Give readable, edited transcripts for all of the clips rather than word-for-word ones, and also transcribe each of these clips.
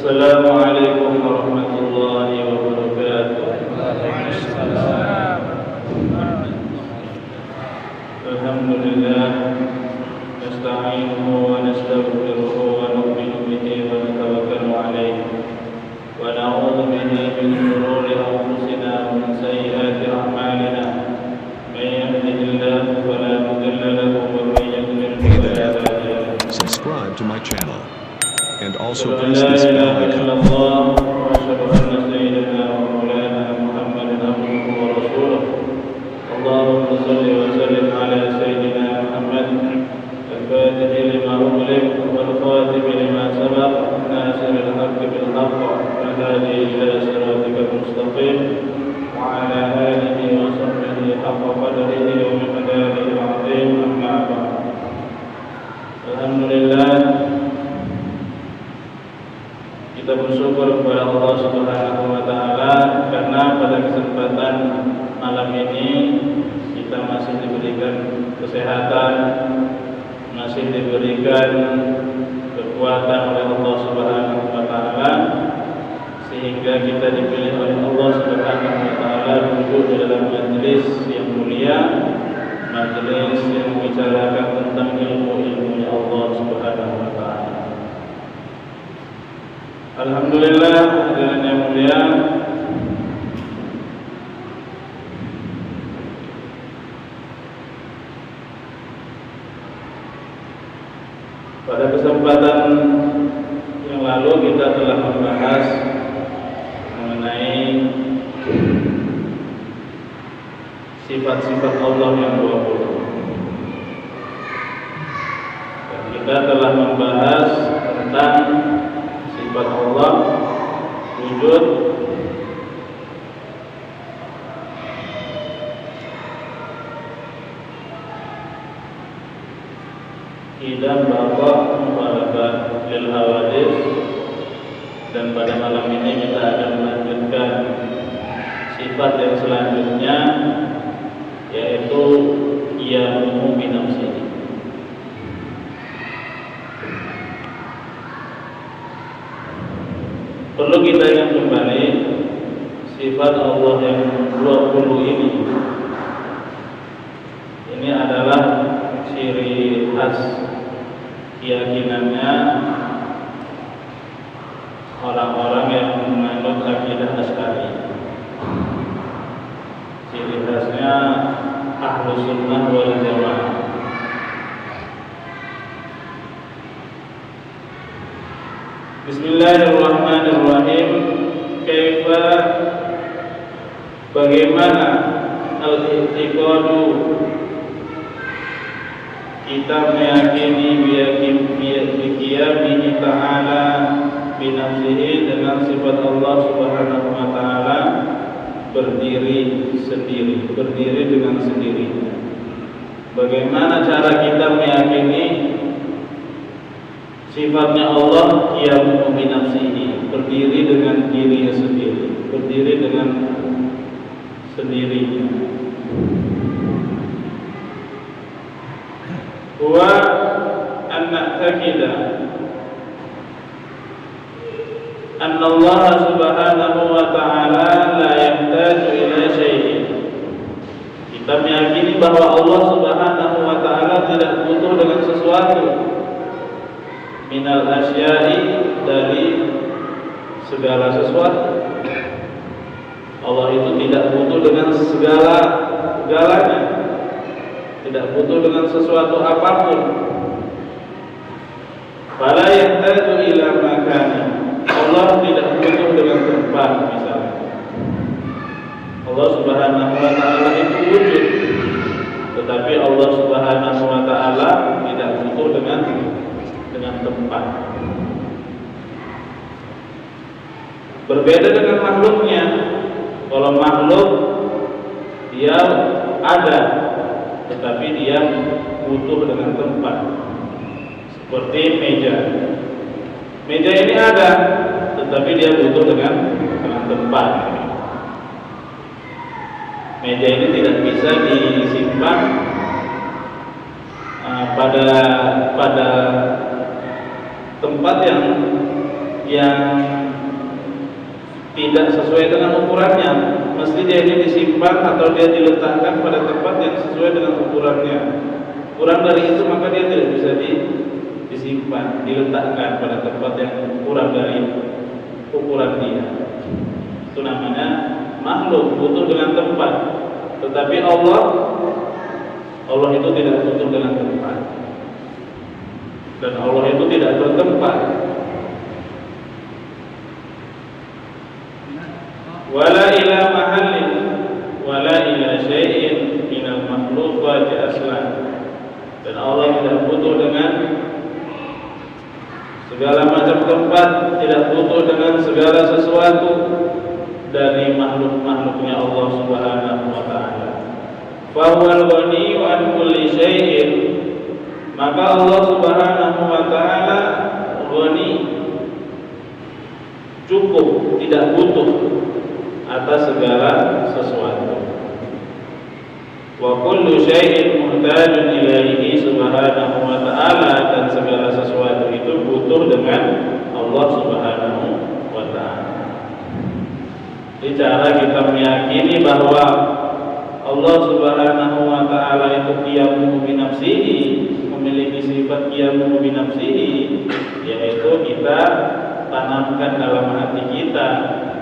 Assalamualaikum warahmatullahi wabarakatuh. Alhamdulillah, nasta'inuhu wa nastaghfiruhu wa nu'minu bihi wa natawakkalu alayhi wa na'udzu bihi min shururi anfusina wa min sayyiati a'malina. May yahdihillahu fala mudilla lahu wa may yudlil fala hadiya lahu. Subscribe to my channel and also press this bell icon. وأشهد أن سيدنا ومولانا محمدا عبده ورسوله. اللهم صل وسلم على سيدنا محمد الفاتح لما أغلق والخاتم لما سبق ناصر الحق بالحق والهادي إلى صراطك المستقيم وعلى آله وصحبه حق قدره ومقداره العظيم. أما بعد. Alhamdulillah, kita bersyukur kepada Allah Subhanahu wa taala karena pada kesempatan malam ini kita masih diberikan kesehatan, masih diberikan kekuatan oleh Allah Subhanahu wa taala sehingga kita dipilih oleh Allah Subhanahu wa taala duduk di dalam majelis yang mulia, majelis yang membicarakan tentang ilmu-ilmunya Allah Subhanahu wa taala. Alhamdulillah, hadirin yang mulia, pada kesempatan yang lalu kita telah membahas mengenai sifat-sifat Allah yang 20. Dan kita telah membahas tentang sifat Allah wujud, idam, baqa, mubalaghah, lil hawadis. Dan pada malam ini kita akan melanjutkan sifat yang selanjutnya, yaitu yaqumu bi nafsihi. Perlu kita ingat kembali sifat Allah yang 20 ini adalah ciri khas keyakinannya orang-orang yang menganut akidah Asy'ari. Ciri khasnya Ahlus Sunnah wal Jamaah. Bismillahirrahmanirrahim. Kaifa, bagaimana al-i'tiqadu, kita meyakini biqiyamihi ta'ala binafsihi, dengan sifat Allah Subhanahu wa ta'ala berdiri sendiri, berdiri dengan sendirinya. Bagaimana cara kita meyakini sifatnya Allah yaqumu bi nafsihi, berdiri dengan dirinya sendiri, berdiri dengan sendirinya. Wa an na'taqida anna Allah Subhanahu wa ta'ala la yahtaju ila syai'in. Kita meyakini bahwa Allah Subhanahu wa ta'ala tidak butuh dengan sesuatu, minal asya'i, dari segala sesuatu. Allah itu tidak butuh dengan segalanya, tidak butuh dengan sesuatu apapun. Fala yahtaju ila makani, Allah tidak butuh dengan tempat. Misalnya Allah Subhanahu wa ta'ala itu wujud, tetapi Allah Subhanahu wa ta'ala tidak butuh dengan tempat. Berbeda dengan makhluknya. Kalau makhluk dia ada, tetapi dia butuh dengan tempat. Seperti meja. Meja ini ada, tetapi dia butuh dengan tempat. Meja ini tidak bisa disimpan pada tempat yang tidak sesuai dengan ukurannya, mesti dia ini disimpan atau dia diletakkan pada tempat yang sesuai dengan ukurannya. Kurang dari itu maka dia tidak bisa disimpan, diletakkan pada tempat yang kurang dari ukuran dia. Itu namanya makhluk butuh dengan tempat. Tetapi Allah itu tidak butuh dengan tempat, dan Allah itu tidak bertempat. Wala ila mahallin wala ila syai'in minal makhluqati aslan. Dan Allah tidak butuh dengan segala macam tempat, tidak butuh dengan segala sesuatu dari makhluk-makhluknya Allah Subhanahu wa taala. Fa huwal ghaniyyu an kulli syai'in. Maka Allah Subhanahu wa taala ghani, cukup, tidak butuh atas segala sesuatu. Wa kullu syai'in muhtajun ilaihi subhanahu wa ta'ala. Dan segala sesuatu itu butuh dengan Allah Subhanahu wa ta'ala. Jadi cara kita meyakini bahwa Allah Subhanahu wa ta'ala itu qiyamuhu bi nafsihi, memiliki sifat qiyamuhu bi nafsihi, yaitu kita tanamkan dalam hati kita,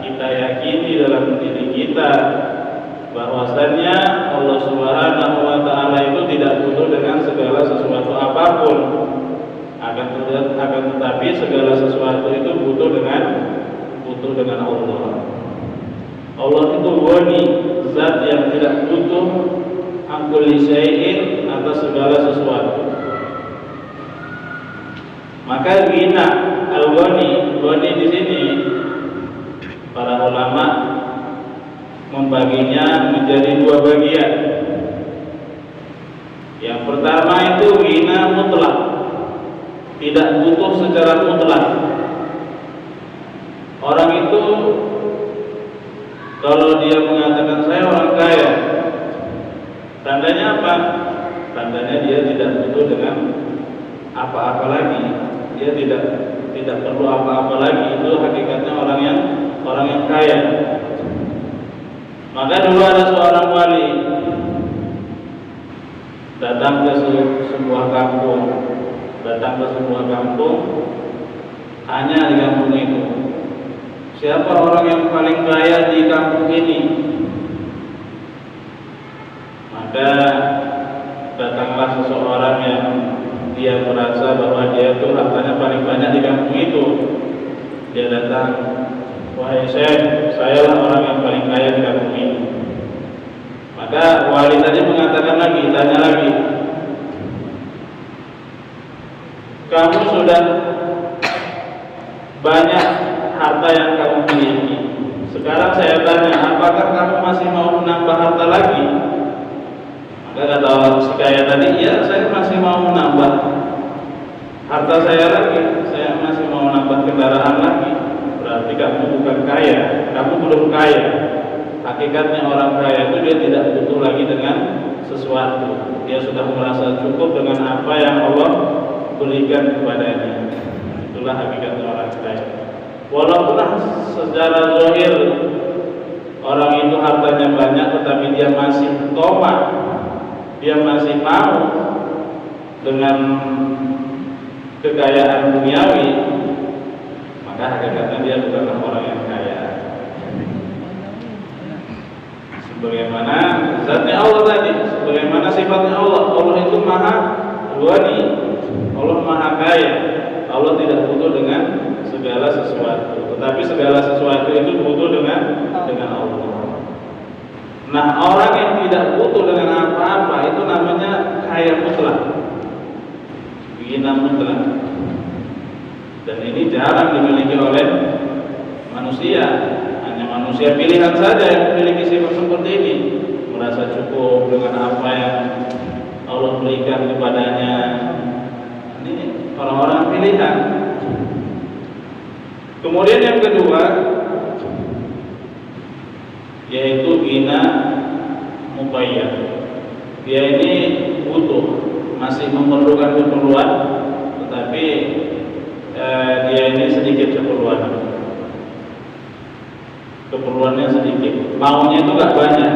kita yakini dalam diri kita bahwasannya Allah Subhanahu wa taala itu tidak butuh dengan segala sesuatu apapun. Akan tetapi segala sesuatu itu butuh dengan Allah. Allah itu ghani, zat yang tidak butuh an kulli syai'in, atas segala sesuatu. Maka ghina al-ghani, ghani di sini para ulama membaginya menjadi dua bagian. Yang pertama itu ghina mutlak, tidak butuh secara mutlak. Orang itu kalau dia mengatakan saya orang kaya, tandanya apa? Tandanya dia tidak butuh dengan apa-apa lagi. Dia tidak perlu apa-apa lagi. Itu hakikatnya orang yang kaya. Maka dulu ada seorang wali datang ke sebuah kampung, hanya di kampung itu. Siapa orang yang paling kaya di kampung ini? Maka datanglah seseorang yang dia merasa bahwa dia itu hartanya paling banyak di kampung itu. Dia datang, wahai Syekh, saya lah orang yang paling kaya di kampung ini. Maka wali tadi mengatakan lagi, tanya lagi, kamu sudah banyak harta yang kamu miliki. Sekarang saya tanya, apakah kamu masih mau menambah harta lagi? Maka kata orang si kaya tadi, ya saya masih mau menambah harta saya lagi, saya masih mau menambah kendaraan lagi. Berarti kamu bukan kaya, kamu belum kaya. Hakikatnya orang kaya itu dia tidak butuh lagi dengan sesuatu. Dia sudah merasa cukup dengan apa yang Allah berikan kepadanya. Itulah hakikatnya orang kaya. Walaupun secara zahir orang itu hartanya banyak, tetapi dia masih tomak, dia masih mau dengan kekayaan duniawi, maka hakikatnya dia bukanlah orang yang kaya. Sebagaimana zatnya Allah tadi, sebagaimana sifatnya Allah. Allah itu maha ghani, Allah maha kaya. Allah tidak butuh dengan segala sesuatu, tetapi segala sesuatu itu butuh dengan Allah. Nah, orang yang tidak butuh dengan apa-apa itu namanya kaya mutlak, ghina mutlak. Dan ini jarang dimiliki oleh manusia. Hanya manusia pilihan saja yang memiliki sifat seperti ini, merasa cukup dengan apa yang Allah berikan kepadanya. Ini orang-orang pilihan. Kemudian yang kedua yaitu ghina muqayyad. Dia ini butuh, masih memerlukan keperluan, tetapi dia ini sedikit keperluan. keperluannya sedikit, maunya itu nggak banyak,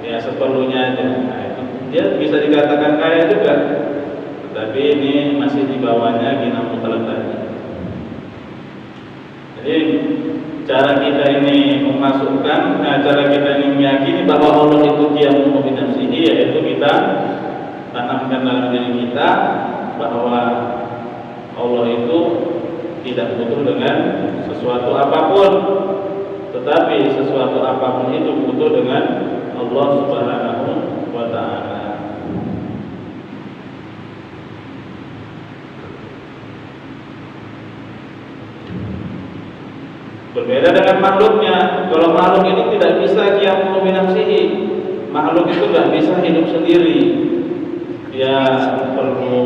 ya seperlunya aja. Nah, itu dia bisa dikatakan kaya juga, tetapi ini masih di bawahnya gina mutlak tadi. Jadi cara kita ini memasukkan, cara kita ini meyakini bahwa Allah itu qiyamun bi nafsihi, yaitu kita tanamkan dalam diri kita bahwa Allah itu tidak butuh dengan sesuatu apapun, tetapi sesuatu apapun itu butuh dengan Allah Subhanahu wa ta'ala. Berbeda dengan makhluknya. Kalau makhluk ini tidak bisa qiyamun bi nafsihi, makhluk itu tidak bisa hidup sendiri. Dia perlu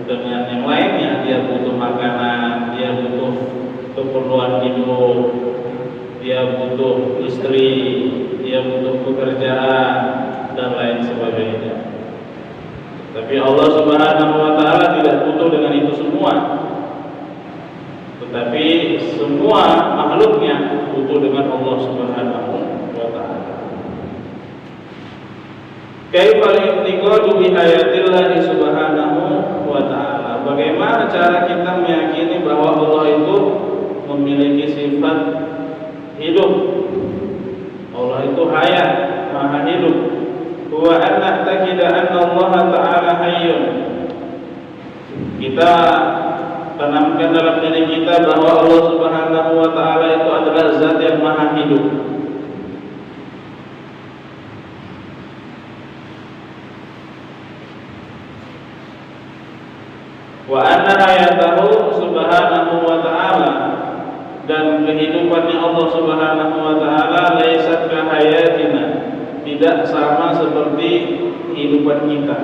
dengan yang lainnya. Dia butuh makanan, dia butuh keperluan hidup, dia butuh istri, dia butuh pekerjaan dan lain sebagainya. Tapi Allah Subhanahu wa ta'ala tidak butuh dengan itu semua. Tetapi semua makhluknya butuh dengan Allah Subhanahu wa ta'ala. Kaifal i'tiqadu bi ayatillahi subhanahu wa ta'ala. Bagaimana cara kita meyakini bahwa Allah itu memiliki sifat hidup? Allah itu hayat, maha hidup. Wa an na'taqida anna Allah ta'ala hayyun. Kita tanamkan dalam diri kita bahwa Allah Subhanahu wa ta'ala itu adalah zat yang maha hidup. Wa anna hayatahu subhanahu wa ta'ala, dan kehidupannya Allah Subhanahu wa ta'ala laisat ka hayatina, tidak sama seperti kehidupan kita.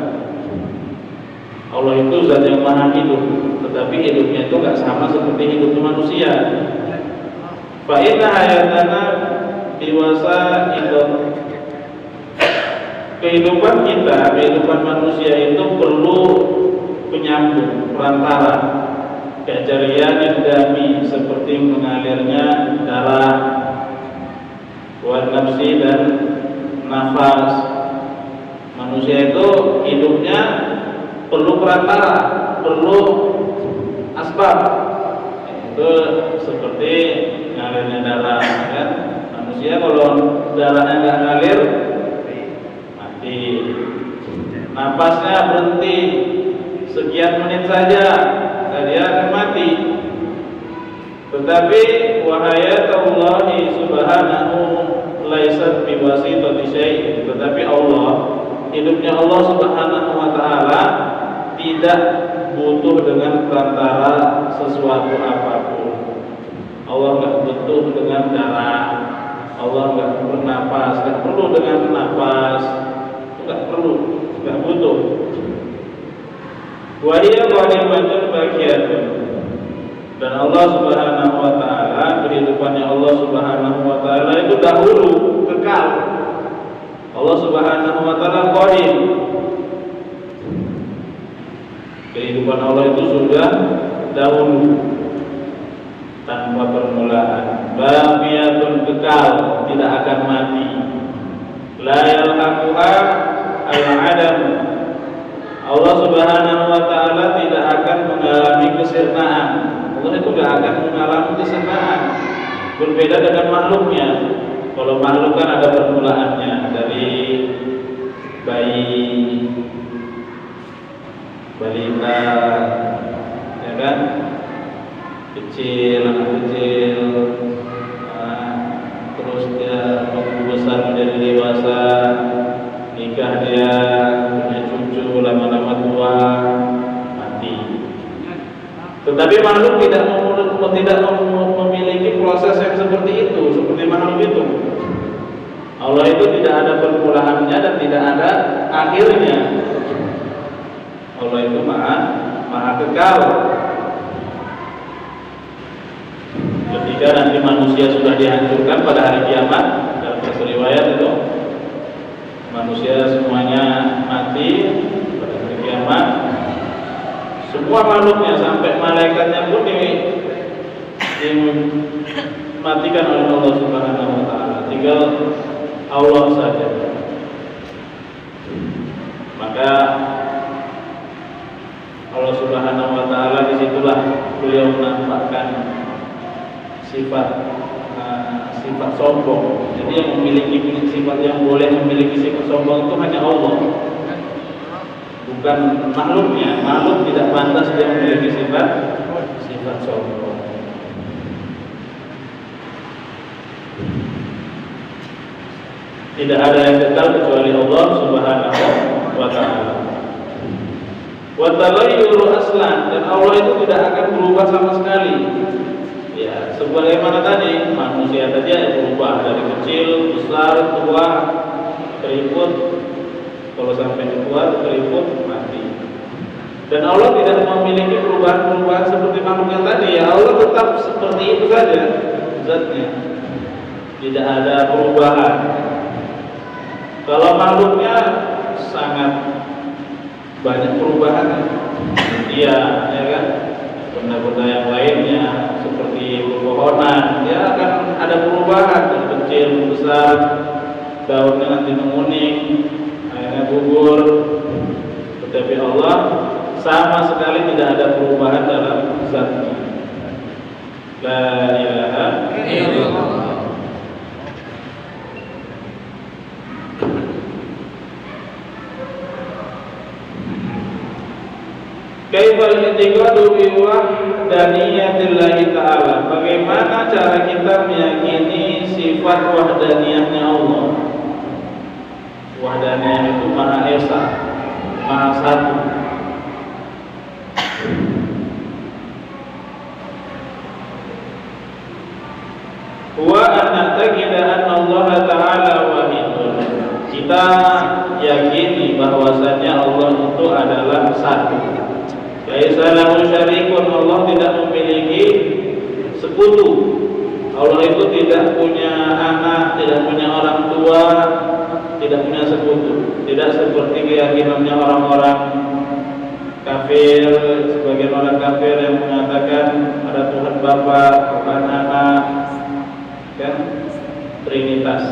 Allah itu zat yang maha hidup, tetapi hidupnya itu nggak sama seperti hidupnya manusia. Fa inna hayatana biwasa itu, kehidupan kita, kehidupan manusia itu perlu penyambung, perantara, kejarian dami, seperti mengalirnya darah, wa nafsi dan nafas. Manusia itu hidupnya perlu perantara, perlu asbab. Itu seperti ngalirnya darah, kan? Manusia kalau darahnya nggak ngalir, mati. Napasnya berhenti sekian menit saja, dia akan mati. Tetapi wahayatullahi subhanahu laisat biwasitati syai'. Tetapi Allah, hidupnya Allah Subhanahu wa ta'ala tidak butuh dengan perantara sesuatu apapun. Allah nggak butuh dengan darah, Allah nggak bernapas, nggak perlu dengan napas, nggak perlu, nggak butuh. Wa hiya qadimatun baqiyatun, dan Allah Subhanahu wa ta'ala, kehidupannya Allah Subhanahu wa ta'ala itu dahulu, kekal. Allah Subhanahu wa ta'ala qadim. Kehidupan Allah itu sudah dahulu, tanpa permulaan. Baqiyatun, kekal, tidak akan mati. La yalhaquha al-adam. Allah Subhanahu wa ta'ala tidak akan mengalami kesirnaan. Allah itu tidak akan mengalami kesirnaan. Berbeda dengan makhluknya. Kalau makhluk kan ada permulaannya, dari bayi, balita, ya kan, kecil, anak kecil, terus dia besar menjadi dewasa, nikah, dia punya cucu, lama-lama tua, mati. Tetapi makhluk tidak memiliki proses yang seperti itu, seperti makhluk itu. Allah itu tidak ada permulaannya dan tidak ada akhirnya. Allah itu maha kekal. Ketika nanti manusia sudah dihancurkan pada hari kiamat, dalam satu riwayat itu manusia semuanya mati pada hari kiamat. Semua makhluknya sampai malaikatnya pun dimatikan oleh Allah Subhanahu wa taala. Tinggal Allah saja. Maka Allah Subhanahu wa taala disitulah beliau menampakkan sifat sombong. Jadi yang memiliki sifat yang boleh memiliki sifat sombong itu hanya Allah, bukan makhluknya. Makhluk tidak pantas dia memiliki sifat sombong. Tidak ada yang kekal kecuali Allah Subhanahu wa taala. Wa taghayyuru aslan, dan Allah itu tidak akan berubah sama sekali. Ya, sebagaimana tadi manusia tadi berubah dari kecil, besar, tua, keriput. Kalau sampai tua, keriput, mati. Dan Allah tidak memiliki perubahan-perubahan seperti makhluknya tadi. Ya, Allah tetap seperti itu saja zatnya. Tidak ada perubahan. Kalau makhluknya sangat banyak perubahan. Iya, ya kan? Benda-benda yang lainnya seperti pepohonan, ya akan ada perubahan dari kecil besar, daunnya nanti menguning, akhirnya gugur. Tetapi Allah sama sekali tidak ada perubahan dalam zatnya. La ilaha illallah. Kaifal i'tiqadu bi wahdaniyatillah ta'ala. Bagaimana cara kita meyakini sifat wahdaniyahnya Allah? Wahdaniyah itu Maha Esa, Maha Satu. Wa an-na'taqida anna Allah ta'ala wahidun. Kita yakini bahwasanya Allah itu adalah satu. Laisa lahu syarikun, Allah tidak memiliki sekutu. Allah itu tidak punya anak, tidak punya orang tua, tidak punya sekutu. Tidak seperti keyakinannya orang-orang kafir, sebagian orang kafir yang mengatakan ada Tuhan Bapa, Tuhan Anak, kan? Trinitas,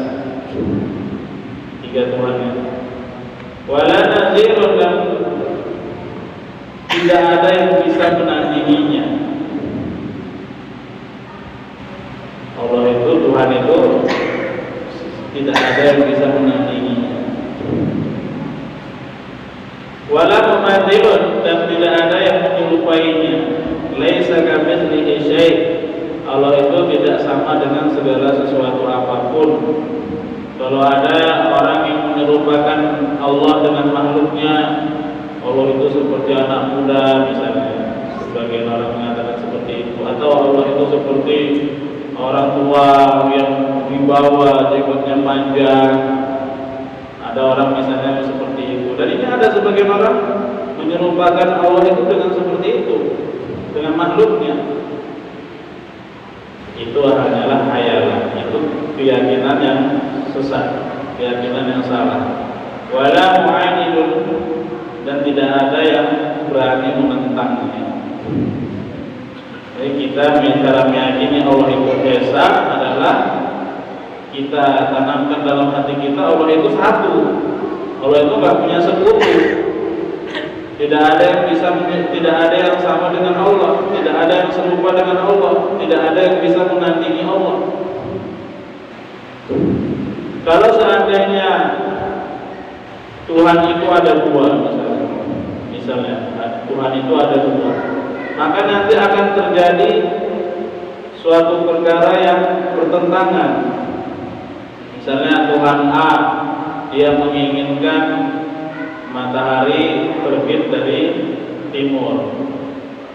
tiga Tuhannya. Wala nazirun, dan tidak ada yang bisa menandinginya. Allah itu, Tuhan itu tidak ada yang bisa menandinginya. Wala mumathilun, dan tidak ada yang menyerupainya. Laisa kamitslihi syai'. Allah itu tidak sama dengan segala sesuatu apapun. Kalau ada orang yang menyerupakan Allah dengan makhluknya, Allah itu seperti anak muda misalnya, sebagian orang mengatakan seperti itu, atau Allah itu seperti orang tua yang wibawa, jenggotnya panjang. Ada orang misalnya seperti itu. Dan ini ada sebagian orang menyerupakan Allah itu dengan seperti itu, dengan makhluknya. Itu hanyalah khayalan, itu keyakinan yang sesat, keyakinan yang salah. Wala mu'anidun, dan tidak ada yang berani menentangnya. Jadi kita cara meyakini Allah itu esa adalah kita tanamkan dalam hati kita Allah itu satu. Allah itu nggak punya sekutu. Tidak ada yang bisa, tidak ada yang sama dengan Allah, tidak ada yang serupa dengan Allah, tidak ada yang bisa menandingi Allah. Kalau seandainya Tuhan itu ada dua, misalnya Tuhan itu ada dua, maka nanti akan terjadi suatu perkara yang bertentangan. Misalnya Tuhan A, dia menginginkan matahari terbit dari timur.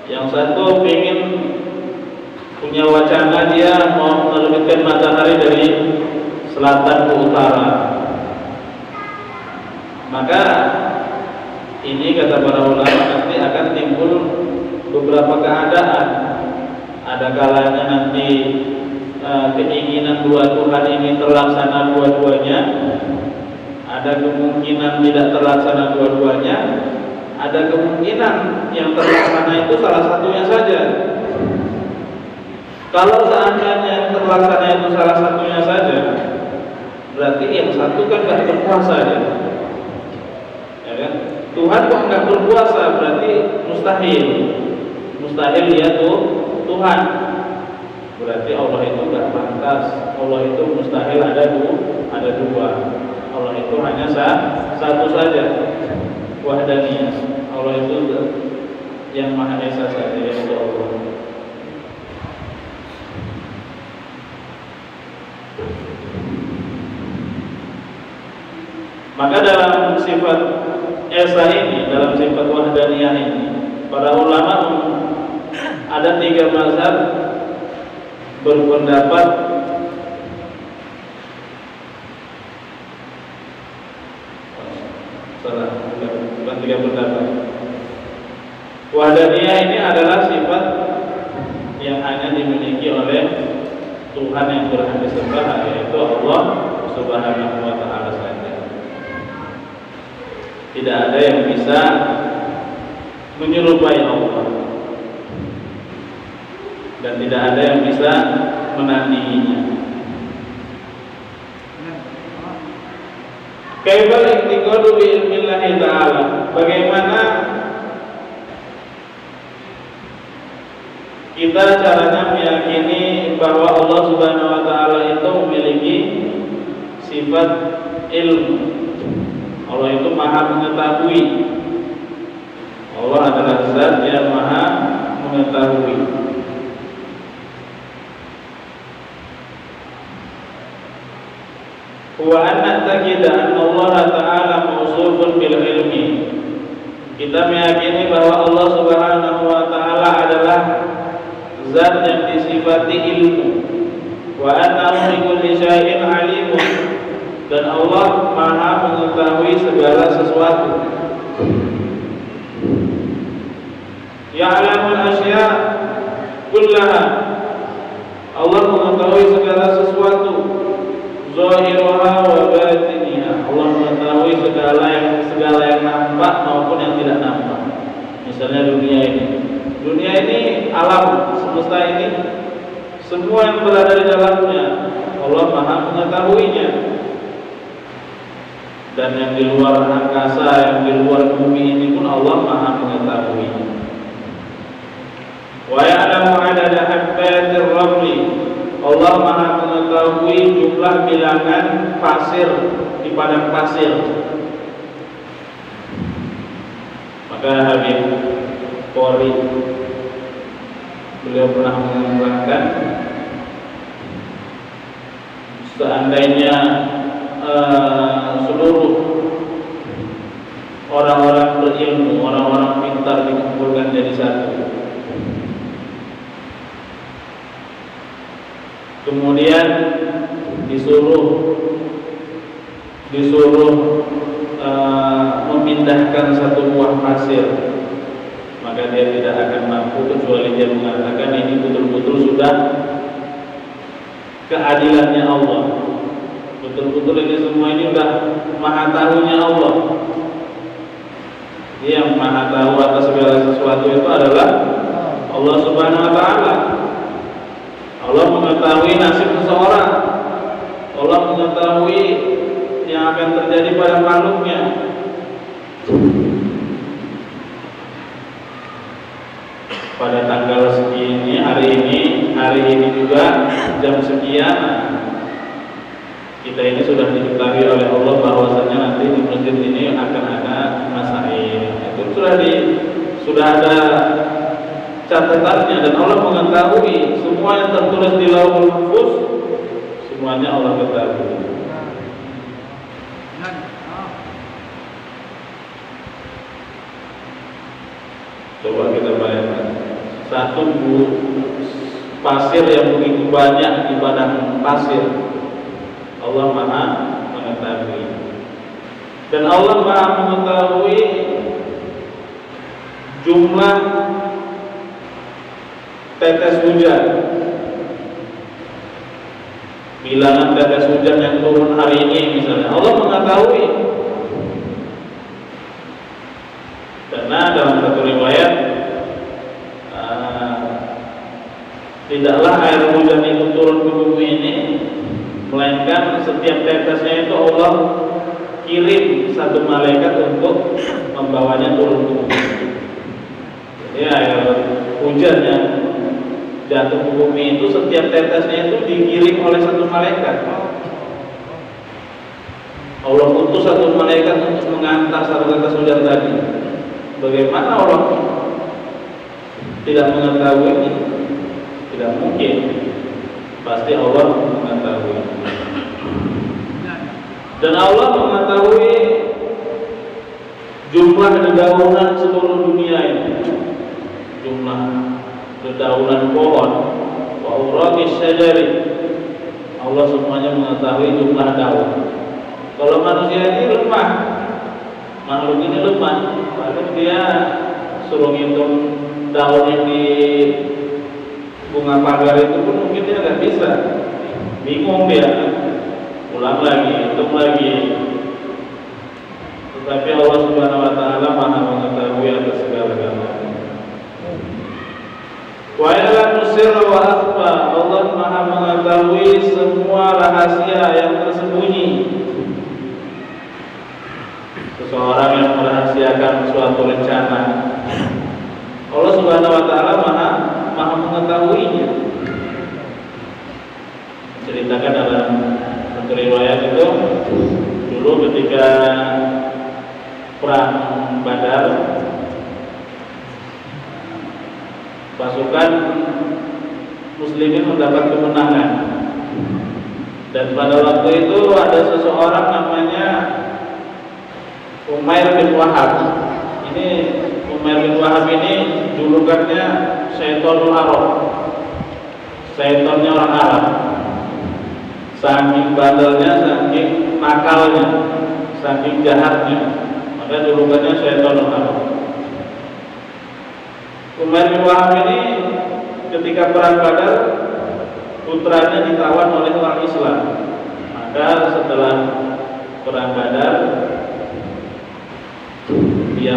Yang satu ingin punya wacana dia mau menerbitkan matahari dari selatan ke utara. Maka ini kata para ulama nanti akan timbul beberapa keadaan. Ada kalanya nanti keinginan dua Tuhan ini terlaksana dua-duanya. Ada kemungkinan tidak terlaksana dua-duanya. Ada kemungkinan yang terlaksana itu salah satunya saja. Kalau seandainya pelaksana itu salah satunya saja, berarti yang satu kan nggak berpuasa ya. Ya kan? Tuhan kok nggak berpuasa, berarti mustahil. Mustahil dia tuh Tuhan. Berarti Allah itu nggak pantas. Allah itu mustahil ada dua. Allah itu hanya satu saja. Wahdaniyah. Allah itu yang Maha Esa saja, yaitu Allah. Maka dalam sifat Esa ini, dalam sifat Wahdaniyah ini, para ulama ada 3 mazhab berpendapat bukan 3 pendapat. Wahdaniyah ini adalah sifat yang hanya dimiliki oleh Tuhan yang berhak disembah, yaitu Allah Subhanahu wa Ta'ala saja. Tidak ada yang bisa menyerupai Allah, dan tidak ada yang bisa menandinginya. Kaifal i'tiqadu bi ilmillahi ta'ala. Bagaimana kita caranya meyakini bahwa Allah Subhanahu wa Ta'ala itu memiliki sifat ilmu. Allah itu Maha mengetahui. Allah adalah zat yang Maha mengetahui. Wa anna taqida anna Allah Ta'ala mawsufun bil ilmi. Kita meyakini bahwa Allah Subhanahu wa Ta'ala adalah zat yang disifati ilmu. Wa annahu bi kulli syai'in alimun. Dan Allah Maha mengetahui segala sesuatu. Ya'lamul asya' kullaha. Allah mengetahui segala sesuatu. Zahiraha wa batiniha. Allah mengetahui segala yang nampak maupun yang tidak nampak. Misalnya dunia ini. Dunia ini alam semesta ini, semua yang berada di dalamnya Allah Maha mengetahuinya. Dan yang di luar angkasa, yang di luar bumi ini pun Allah Maha mengetahuinya. Wa ya'lamu 'adada habbatir ramli. Allah Maha mengetahui jumlah bilangan pasir di padang pasir. Maka Habib Qori beliau pernah mengatakan, seandainya seluruh orang-orang berilmu, orang-orang pintar dikumpulkan jadi satu, kemudian disuruh memindahkan satu buah pasir, maka dia tidak akan mampu kecuali dia mengatakan ini betul-betul sudah keadilannya Allah. Betul-betul ini semua ini sudah Maha tahunya Allah. Dia yang Maha tahu atas segala sesuatu itu adalah Allah Subhanahu wa Ta'ala. Allah mengetahui nasib seseorang. Allah mengetahui yang akan terjadi pada makhluknya. Pada tanggal segini, hari ini juga jam sekian, kita ini sudah diketahui oleh Allah bahwasanya nanti di masjid ini akan ada masail. Itu sudah ada catatannya, dan Allah mengetahui semua yang tertulis di Lauhul Mahfuz, semuanya Allah ketahui. Coba kita bayangkan, satu pasir yang begitu banyak di padang pasir, Allah Maha mengetahui. Dan Allah Maha mengetahui jumlah tetes hujan, bilangan tetes hujan yang turun hari ini misalnya, Allah mengetahui. Karena dalam satu riwayat tidaklah air hujan itu turun ke bumi ini, melainkan setiap tetesnya itu Allah kirim satu malaikat untuk membawanya turun ke bumi. Jadi air hujan yang jatuh ke bumi itu setiap tetesnya itu dikirim oleh satu malaikat. Allah utus satu malaikat untuk mengantar satu tetes hujan tadi. Bagaimana Allah tidak mengetahui? Tidak mungkin. Pasti Allah mengetahui. Dan Allah mengetahui jumlah dedaunan seluruh dunia ini, jumlah dedaunan pohon, wa uraqis syajari. Allah semuanya mengetahui jumlah daun. Kalau manusia ini lemah, makhluk ini lemah, paling dia suruh ngitung daun yang di bunga pagar itu pun mungkin dia nggak bisa, bingung dia, ulang lagi, hitung lagi. Tetapi Allah Subhanahu Wa Taala maha mengetahui atas segala-galanya. Wa ya'lamu sirra wa akhfa. Allah maha mengetahui semua rahasia yang tersembunyi. Seseorang yang merahasiakan suatu rencana, Allah Subhanahu Wa Taala maha mengetahuinya. Ceritakan dalam satu riwayat itu, dulu ketika perang Badar, pasukan muslimin mendapat kemenangan, dan pada waktu itu ada seseorang namanya Umair bin Wahab. Ini Umair bin Wahab ini julukannya Syaitonul Arab, syaitonnya orang Arab. Saking bandelnya, saking nakalnya, saking jahatnya, maka julukannya Syaitonul Arab. Umair bin Wahab ini ketika perang Badar, putranya ditawan oleh orang Islam. Maka setelah perang Badar, dia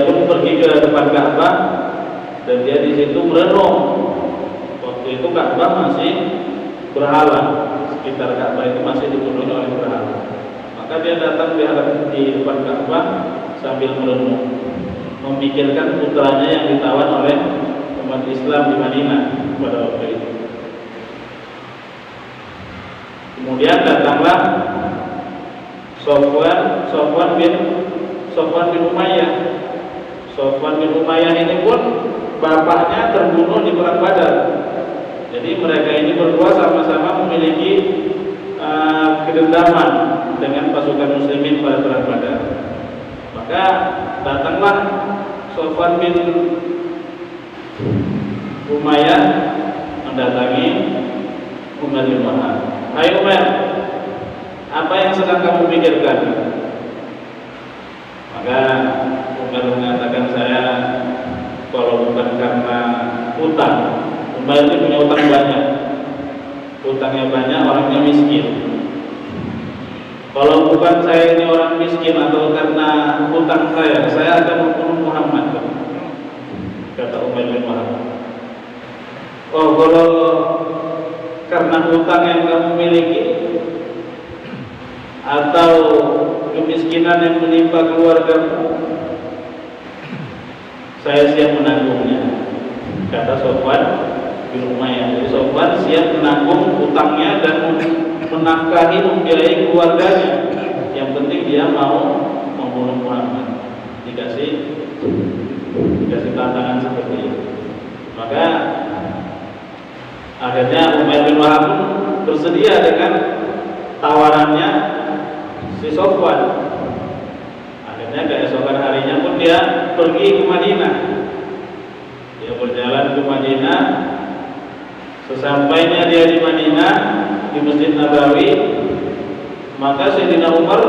pun pergi ke depan Ka'bah dan dia di situ merenung. Waktu itu Ka'bah masih berhala, sekitar Ka'bah itu masih dipenuhi oleh berhala. Maka dia datang di depan Ka'bah sambil merenung, memikirkan putranya yang ditawan oleh umat Islam di Madinah pada waktu itu. Kemudian datanglah Sofwan bin Umayyah. Sofwan bin Umayyah ini pun bapaknya terbunuh di perang Badar. Jadi mereka ini berdua sama-sama memiliki kedendaman dengan pasukan muslimin pada perang Badar. Maka datanglah Sofwan bin Umayyah mendatangi Umar bin Wahab. Hai Umar, apa yang sedang kamu pikirkan? Maka Umar mengatakan, saya kalau bukan karena utang, Umar itu punya utang banyak, utangnya banyak, orangnya miskin. Kalau bukan saya ini orang miskin atau karena utang saya akan membunuh Muhammad, kata Umar bin Wahab. Oh, kalau karena utang yang kamu miliki atau kemiskinan yang menimpa keluargamu, saya siap menanggungnya, kata Sofwan bin Umayyah. Jadi Sofwan siap menanggung utangnya dan menafkahi, membiayai keluarganya. Yang penting dia mau membunuh Muhammad. Dikasih tantangan seperti itu. Maka akhirnya Umar bin Wahab bersedia dengan tawarannya si Sofwan. Akhirnya keesokan harinya pun dia pergi ke Madinah. Dia berjalan ke Madinah. Sesampainya dia di Madinah, di Masjid Nabawi, maka Sayyidina Umar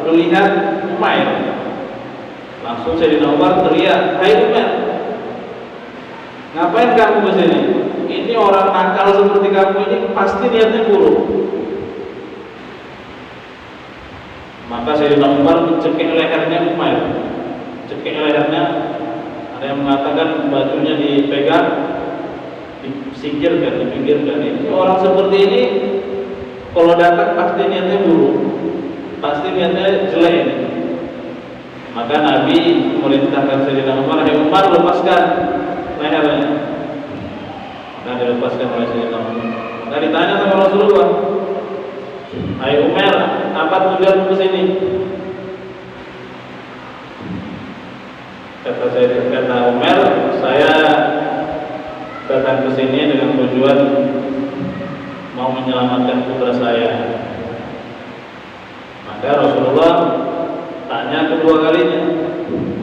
melihat Umair. Langsung Sayyidina Umar teriak, "Hai Umar, ngapain kamu ke sini? Ini orang nakal seperti kamu ini pasti niatnya buruk." Maka Sayyidina Umar mencekik lehernya Umair. Cekik lehernya, ada yang mengatakan bajunya dipegang, disikirkan, dipikirkan. Ini orang seperti ini kalau datang pasti niatnya buruk, pasti niatnya jelek ini. Maka Nabi memerintahkan Sayyidina Umar, "Hai Umar, lepaskan lehernya." Maka dilepaskan oleh Sayyidina Umar. Maka ditanya sama Rasulullah, "Hai Umar, apa tujuanmu kesini?" Kata Umar, "Saya datang ke sini dengan tujuan mau menyelamatkan putra saya." Maka Rasulullah tanya kedua kalinya,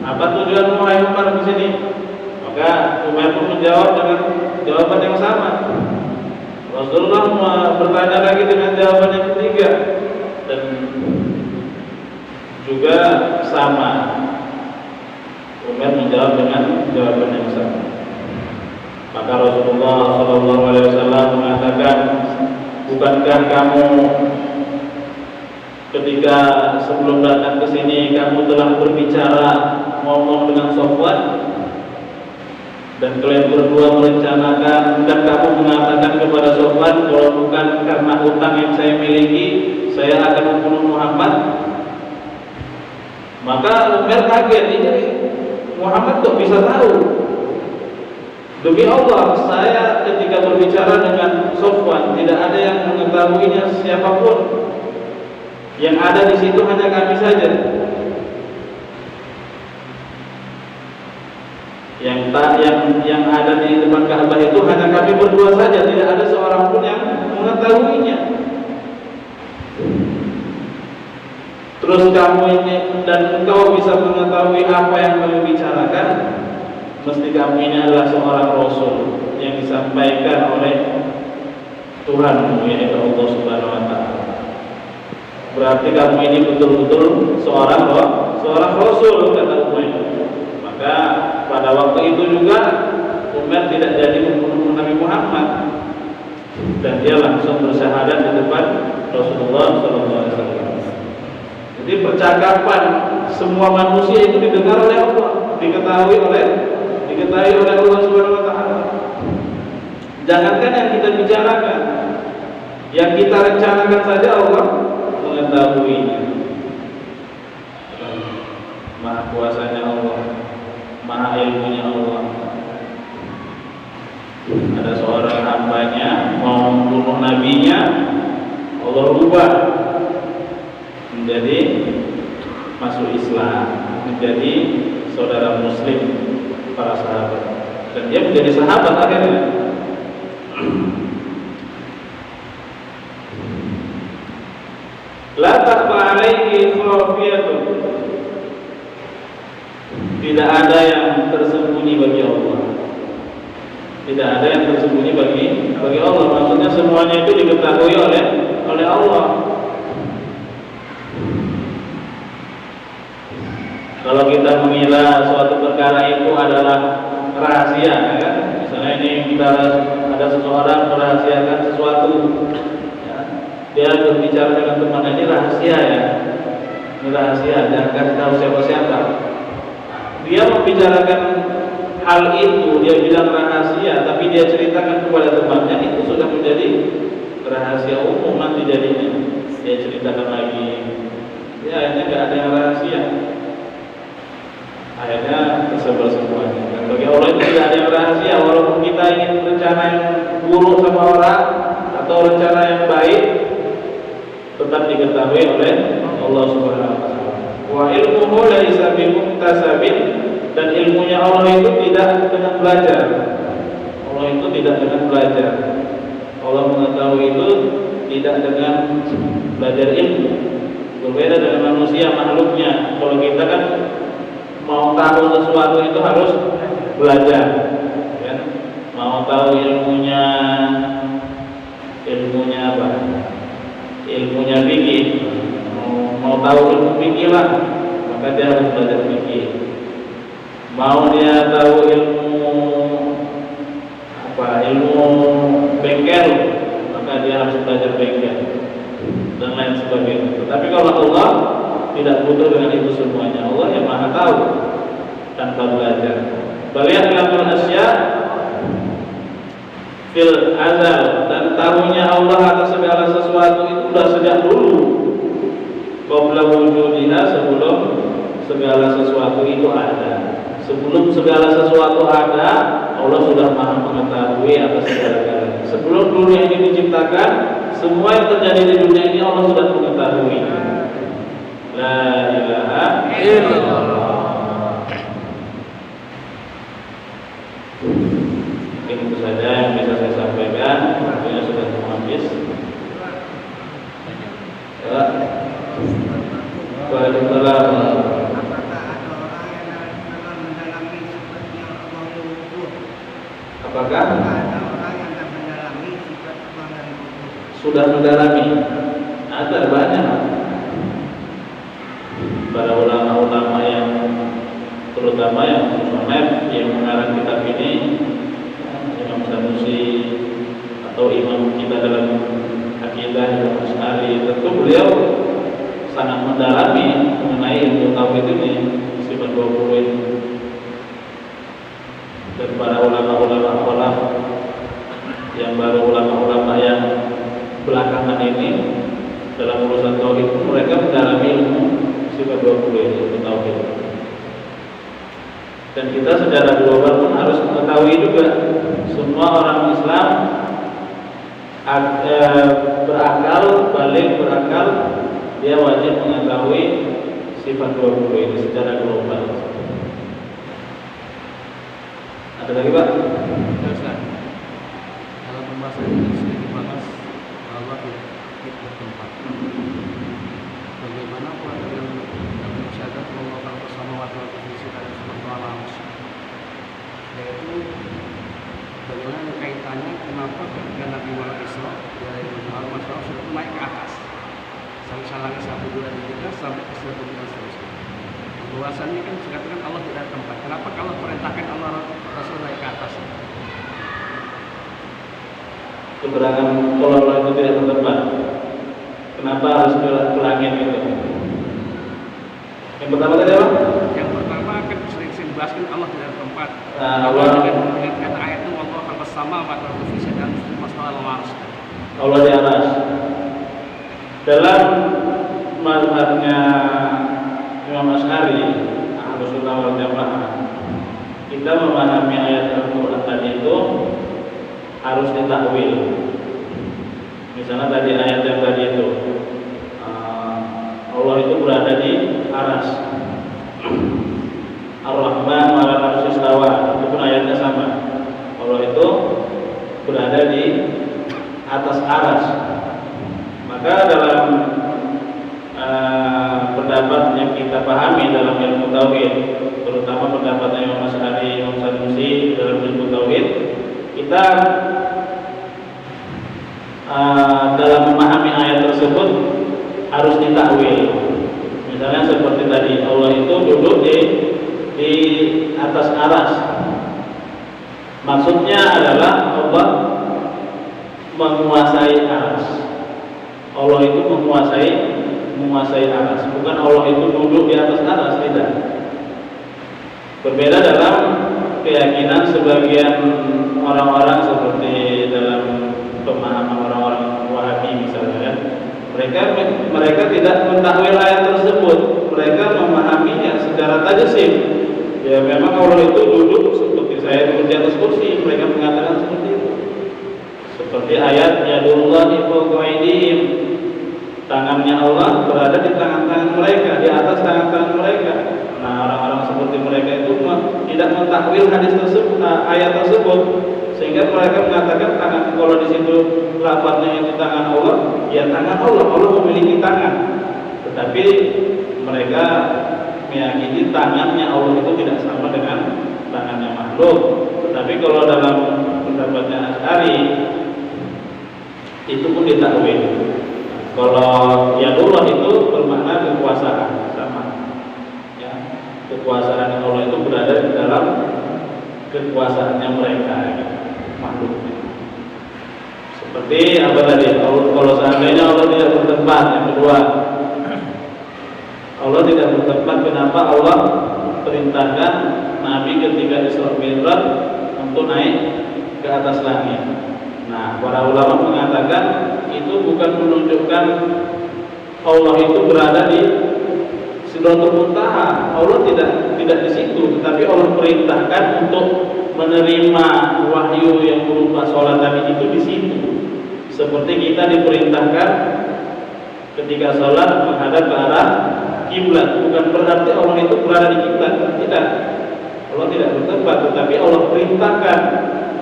"Apa tujuanmu hai Umar ke sini?" Maka Umar pun menjawab dengan jawaban yang sama. Rasulullah bertanya lagi dengan jawaban yang ketiga dan juga sama. Umar menjawab dengan jawaban yang sama. Maka Rasulullah SAW mengatakan, "Bukankah kamu ketika sebelum datang ke sini kamu telah berbicara ngomong dengan Sofwan dan kalian berdua merencanakan dan kamu mengatakan kepada Sofwan kalau bukan karena hutang yang saya miliki saya akan membunuh Muhammad?" Maka Umar kaget, ini Muhammad kok bisa tahu? Demi Allah, saya ketika berbicara dengan Sofwan tidak ada yang mengetahuinya siapapun. Yang ada di situ hanya kami saja. Yang ada di depan Ka'bah itu hanya kami berdua saja, tidak ada seorang pun yang mengetahuinya. Terus kamu ini dan engkau bisa mengetahui apa yang kami bicarakan, mesti kamu ini adalah seorang Rasul yang disampaikan oleh Tuhan, yaitu Allah Subhanahu Wa Taala. Berarti kamu ini betul-betul seorang Rasul, kata Umar. Maka pada waktu itu juga Umar tidak jadi membunuh Nabi Muhammad dan dia langsung bersyahadat di depan Rasulullah SAW. Jadi percakapan semua manusia itu didengar oleh Allah, diketahui oleh Allah Subhanahu Wa Taala. Jangankan yang kita bicarakan, yang kita rencanakan saja Allah mengetahuinya. Maha kuasanya Allah, maha ilmunya Allah. Ada seorang hambanya mau membunuh nabinya, Allah rubah menjadi masuk Islam, menjadi saudara Muslim para sahabat, dan dia menjadi sahabat akhirnya. La takhfa alaihi khafiyatun, tidak ada yang tersembunyi bagi Allah. Tidak ada yang tersembunyi bagi Allah. Maksudnya semuanya itu diketahui oleh Allah. Kalau kita mengira suatu perkara itu adalah rahasia, kan? Misalnya ini kita ada seseorang merahasiakan sesuatu, ya. Dia berbicara dengan temannya, ini rahasia ya, ini rahasia, jangan kasih tahu siapa-siapa. Dia membicarakan hal itu, dia bilang rahasia, tapi dia ceritakan kepada temannya, itu sudah menjadi rahasia umum nanti jadinya. Dia ceritakan lagi, ya akhirnya nggak ada yang rahasia. Akhirnya tersebar semuanya. Dan bagi Allah itu tidak ada yang rahasia. Walaupun kita ingin rencana yang buruk sama orang atau rencana yang baik, tetap diketahui oleh Allah Subhanahu Wa Taala. Wa ilmuhu laisa bimuktasabin, dan ilmunya Allah itu tidak dengan belajar. Allah itu tidak dengan belajar. Allah mengetahui itu tidak dengan belajar ilmu. Berbeda dengan manusia makhluknya. Kalau kita kan mau tahu sesuatu itu harus belajar, kan? Mau tahu ilmunya apa? Ilmunya fikih. Mau tahu ilmu fikih lah, maka dia harus belajar fikih. Mau dia tahu ilmu bengkel, maka dia harus belajar bengkel dan lain sebagainya. Tapi kalau Allah tidak butuh dengan itu semuanya. Allah yang maha tahu tanpa belajar. Beliau melakukan asya fi fil azal, dan tahunya Allah atas segala sesuatu itu sudah sejak dulu, qabla wujudiha, sebelum segala sesuatu itu ada. Sebelum segala sesuatu ada, Allah sudah maha mengetahui atas segala-galanya. Sebelum dunia ini diciptakan, semua yang terjadi di dunia ini Allah sudah mengetahui. La ilaha illallah. Mungkin itu saja yang bisa saya sampaikan. Waktunya sudah habis. Ya. Waalaikumsalam. Apakah ada orang yang akan mendalami sifat Tuhan dari kubur? sudah mendalami? Ada banyak para ulama-ulama yang terutama yang musonef yang mengarang kitab ini, Imam Sanusi atau imam kita dalam akidah Imam Asy'ari, tentu beliau sangat mendalami mengenai ilmu tauhid ini, sifat 20 ini. Dan para ulama-ulama khalaf yang baru, ulama-ulama yang belakangan ini dalam urusan tauhid pun mereka mendalami ilmu sifat 20 ini, ilmu tauhid. Dan kita secara global pun harus mengetahui juga, semua orang Islam berakal, balik berakal, dia wajib mengetahui sifat 20 ini secara global. Ada lagi Pak? Ya Ustaz, dalam pembahasan ini sudah dibahas bahwa kita bertempat. Bagaimana orang yang dapat syahadat Allah bersama wakil visi dari sebuah alam, yaitu bagaimana kaitannya kenapa ketika Nabi Muhammad Isra dari Al-Masrah sudah naik ke atas sampai salangnya 1, 2, 3 sampai ke 1, 2 dan seterusnya. Bahwasannya kan dikatakan Allah tidak ada tempat. Kenapa kalau perintahkan Allah Rasul naik ke atas? Keterangan kalau Allah itu tidak bertempat, kenapa harus ke langit gitu? Yang pertama tadi apa? Yang pertama kan sering dibahaskan Allah tidak ada tempat. Allah dengan kata ayat itu Allah akan bersama pada visi dan masalah al-Arsy. Allah di atas. Dalam mazhabnya Imam Asy'ari, Ahlus Sunnah wal Jamaah, kita memahami ayat Al-Quran tadi itu harus ditakwil. Misalnya tadi ayat yang tadi itu, Allah itu berada di aras, Ar-Rahman 'alal 'arsy istawa, itu pun ayatnya sama. Allah itu berada di atas aras. Maka dalam pendapat yang kita pahami dalam ilmu tauhid, terutama pendapatnya Imam Asy'ari, Imam Sanusi dalam ilmu tauhid, kita dalam memahami ayat tersebut harus ditakwil. Misalnya seperti tadi, Allah itu duduk di atas aras. Maksudnya adalah Allah menguasai aras. Allah itu menguasai aras, bukan Allah itu duduk di atas aras, tidak. Berbeda dalam keyakinan sebagian orang-orang seperti dalam pemahaman orang-orang Wahabi misalnya, mereka tidak mentakwil ayat tersebut, mereka memahaminya secara tajsim. Ya memang Allah itu duduk seperti saya duduk di atas kursi, mereka mengatakan seperti itu. Seperti ayat yadullahi fawqa aydihim, tangannya Allah berada di tangan-tangan mereka, di atas tangan-tangan mereka. Nah, orang-orang seperti mereka itu tidak mentakwil hadis tersebut, ayat tersebut, sehingga mereka mengatakan tangan, kalau di situ lafadznya itu tangan Allah, ya tangan Allah, Allah memiliki tangan. Tetapi mereka meyakini tangannya Allah itu tidak sama dengan tangannya makhluk. Tetapi kalau dalam pendapatnya Asy'ari itu pun ditakwil. Kalau yadullah itu bermakna kekuasaan, sama. Ya, kekuasaan Allah itu berada di dalam kekuasaannya mereka, makhluknya. Seperti apa tadi? Kalau seandainya Allah tidak bertempat, yang kedua, Allah tidak bertempat, kenapa Allah perintahkan Nabi ketika Isra Mi'raj untuk naik ke atas langit. Nah, para ulama mengatakan itu bukan menunjukkan Allah itu berada di Sidratul Muntaha. Allah tidak di situ, tetapi Allah perintahkan untuk menerima wahyu yang berupa sholat tadi itu di situ. Seperti kita diperintahkan ketika sholat menghadap ke arah kiblat. Bukan berarti Allah itu berada di kiblat, tidak. Allah tidak bertempat, tetapi Allah perintahkan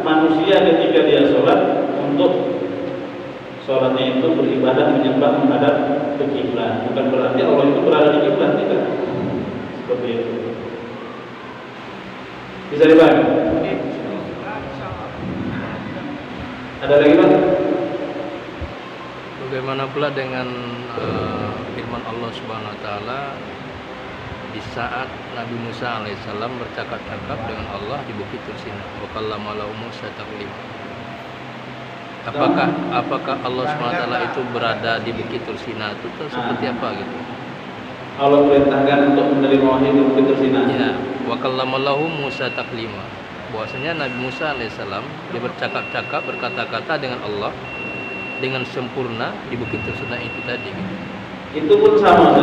manusia ketika dia sholat untuk sholatnya itu beribadah menyembah menghadap ke kiblat. Bukan berarti Allah itu berada di kiblat, tidak. Seperti itu. Bisa dipahami? Ada lagi Pak? Bagaimana pula dengan firman Allah Subhanahu wa taala di saat Nabi Musa alaihissalam bercakap-cakap dengan Allah di Bukit Tursina. Wa kallama Musa taklima. Apakah Allah SWT itu berada di Bukit Tursina itu seperti apa gitu? Allah perintahkan untuk menerima wahyu di Bukit Tursina. Ya, wa kallama Musa taklima. Bahwasanya Nabi Musa alaihissalam dia bercakap-cakap berkata-kata dengan Allah dengan sempurna di Bukit Tursina itu tadi gitu. Itu pun sama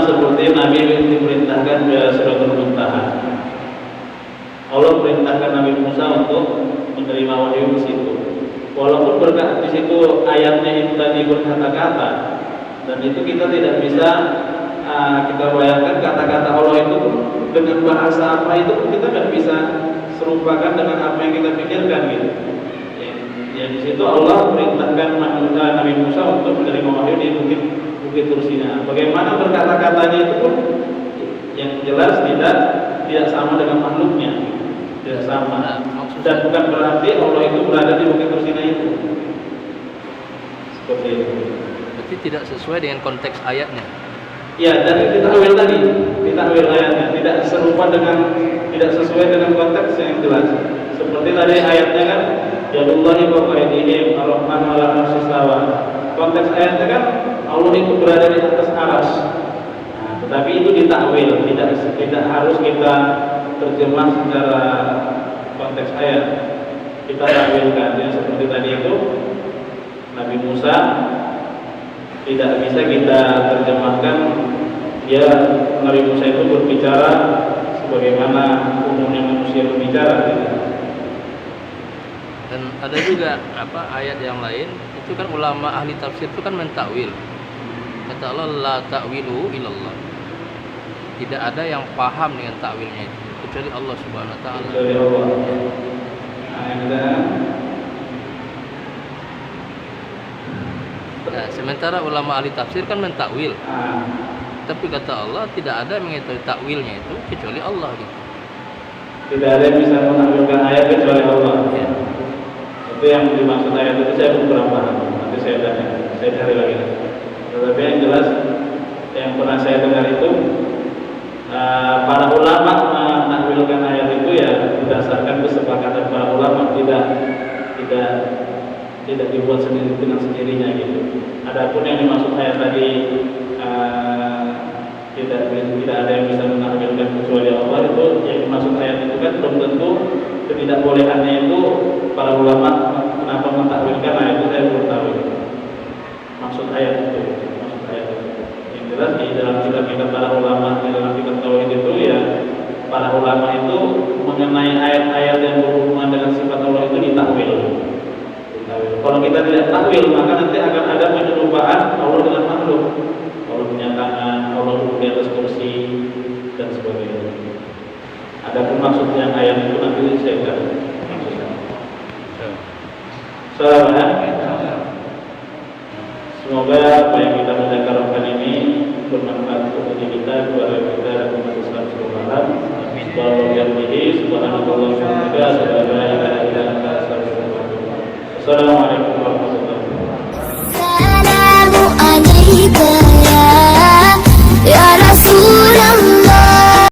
seperti Nabi yang diperintahkan ke Sidratul Muntaha. Allah perintahkan Nabi Musa untuk menerima wahyu di situ. Walaupun berkat di situ ayatnya itu tadi berkata-kata, dan itu kita tidak bisa kita bayangkan kata-kata Allah itu dengan bahasa apa itu kita tidak bisa serupakan dengan apa yang kita pikirkan gitu. Ya di situ Allah perintahkan Nabi Musa untuk menerima wahyu di Bukit Tursina. Bagaimana berkata-katanya itu pun yang jelas tidak sama dengan makhluknya, tidak sama. Dan bukan berarti Allah itu berada di Bukit Tursina itu. Seperti itu. Berarti tidak sesuai dengan konteks ayatnya. Ya, dan ditakwil tadi, ditakwil ayatnya tidak tidak sesuai dengan konteks yang jelas. Seperti tadi ayatnya kan, Yadullahi wa qaidihim ar-Rahman wa al-Arsistawa. Konteks ayatnya kan Allah itu berada di atas aras. Nah, tetapi itu ditakwil, tidak harus kita terjemah secara konteks ayat. Kita takwilkan ya, seperti tadi itu Nabi Musa tidak bisa kita terjemahkan ya Nabi Musa itu berbicara sebagaimana umumnya manusia berbicara gitu. Dan ada juga ayat yang lain itu kan ulama ahli tafsir itu kan mentakwil. Kata Allah la ta'wilu ilallah. Tidak ada yang paham dengan takwilnya itu kecuali Allah Subhanahu wa taala. Kecuali Allah. Nah, sementara ulama ahli tafsir kan mentakwil. Tapi kata Allah tidak ada yang mengetahui takwilnya itu kecuali Allah gitu. Tidak ada yang bisa menakwilkan ayat kecuali Allah. Ya. Itu yang dimaksud ayat itu saya belum pernah paham. Nanti saya cari lagi. Tetapi yang jelas yang pernah saya dengar itu para ulama menakwilkan ayat itu ya berdasarkan kesepakatan para ulama, tidak dibuat sendiri dengan sendirinya gitu. Adapun yang dimaksud ayat tadi tidak ada yang bisa menakwilkan kecuali Allah, itu yang dimaksud ayat itu kan belum tentu ketidakbolehannya itu para ulama kenapa mentakwilkan ayat itu saya belum tahu. Maksud ayat itu. Yang jelas di dalam kitab-kitab para ulama, di dalam kitab tauhid itu ya para ulama itu mengenai ayat-ayat yang berhubungan dengan sifat Allah itu ditakwil. Kalau kita tidak takwil maka nanti akan ada penyerupaan Allah dengan makhluk. Allah punya tangan, Allah duduk di atas kursi dan sebagainya. Adapun maksud yang ayat itu nanti saya akan maksudkan. Salam. Semoga apa yang kita mendengarkan ini bermanfaat untuk diri kita, keluarga kita, dan umat Islam seluruh alam. Subhanallah wa bihamdihi, subhanallah wa bihamdihi, asyhadu an la ilaha illa anta, astaghfiruka wa atubu ilaik. Assalamualaikum.